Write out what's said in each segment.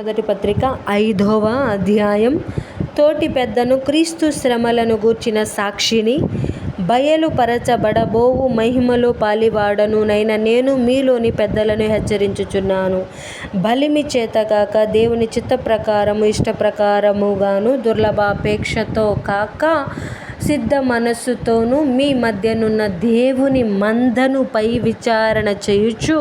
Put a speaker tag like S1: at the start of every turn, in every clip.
S1: మొదటి పత్రిక 5వ అధ్యాయం. తోటి పెద్దను, క్రీస్తు శ్రమలను గూర్చిన సాక్షిని, బయలుపరచబడబోవు మహిమలో పాలివాడనునైన నేను మీలోని పెద్దలను హెచ్చరించుచున్నాను. బలిమి చేతగాక, దేవుని చిత్త ప్రకారము ఇష్టప్రకారముగాను, దుర్లభాపేక్షతో కాక సిద్ధ మనస్సుతోనూ మీ మధ్యనున్న దేవుని మందను పై విచారణ చేయుచు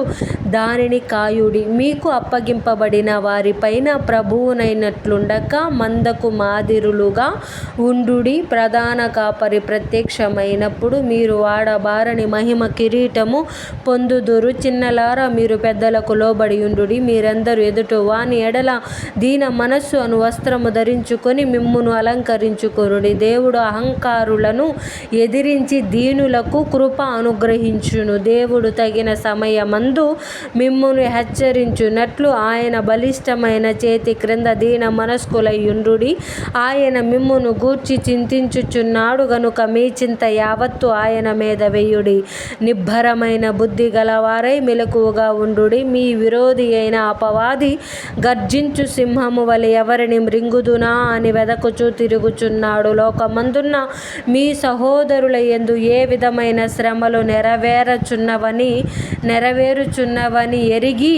S1: దానిని కాయుడి. మీకు అప్పగింపబడిన వారిపైన ప్రభువునైనట్లుండక మందకు మాదిరులుగా ఉండుడి. ప్రధాన కాపరి ప్రత్యక్షమైనప్పుడు మీరు వాడబారని మహిమ కిరీటము పొందుదురు. చిన్నలారా, మీరు పెద్దలకు లోబడి ఉండుడి. మీరందరూ ఎదుట వాని ఎడల దీన మనస్సు అను వస్త్రము ధరించుకొని మిమ్మును అలంకరించుకొనుడి. దేవుడు అహంకారులను ఎదిరించి దీనులకు కృప అనుగ్రహించును. దేవుడు తగిన సమయమందు మిమ్మును హెచ్చరించున్నట్లు ఆయన బలిష్టమైన చేతి క్రింద దీన మనస్కులై యుండుడి. ఆయన మిమ్మును గూర్చి చింతించుచున్నాడు గనుక మీ చింత యావత్తు ఆయన మీద వేయుడి. నిబ్బరమైన బుద్ధి గలవారై మెలకువగా ఉండుడి. మీ విరోధి అయిన అపవాది గర్జించు సింహము వలె ఎవరిని మృంగుదునా అని వెదకుచూ తిరుగుచున్నాడు. లోకమందున్న మీ సహోదరుల యందు ఏ విధమైన శ్రమలు నెరవేరుచున్నవని ఎరిగి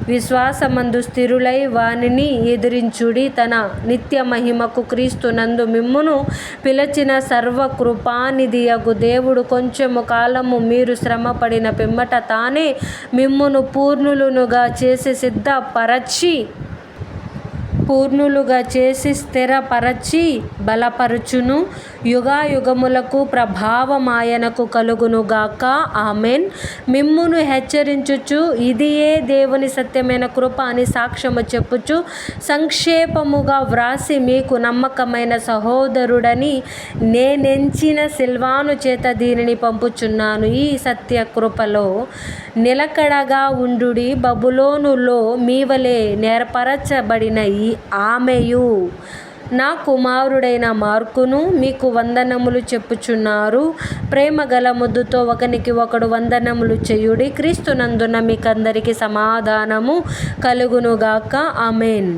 S1: విశ్వాసమందు స్థిరులై వానిని ఎదిరించుడి. తన నిత్య మహిమకు క్రీస్తునందు మిమ్మును పిలిచిన సర్వకృపానిధియగు దేవుడు కొంచెము కాలము మీరు శ్రమపడిన పిమ్మట తానే మిమ్మును పూర్ణులుగా చేసి స్థిరపరచి బలపరచును. యుగాయుగములకు ప్రభావమాయనకు కలుగునుగాక. ఆమెన్. మిమ్మును హెచ్చరించుచు ఇదియే దేవుని సత్యమైన కృప అని సాక్ష్యము చెప్పుచు సంక్షేపముగా వ్రాసి మీకు నమ్మకమైన సహోదరుడని నేనెంచిన సిల్వాను చేత దీనిని పంపుచున్నాను. ఈ సత్య కృపలో నిలకడగా ఉండుడి. బబులోనులో మీవలే నేర్పరచబడిన ఆమెయు నా కుమారుడైన మార్కును మీకు వందనములు చెప్పుచున్నారు. ప్రేమగల ముద్దుతో ఒకనికి ఒకడు వందనములు చేయుడి. క్రీస్తునందున మీకందరికి సమాధానము కలుగునుగాక. ఆమెన్.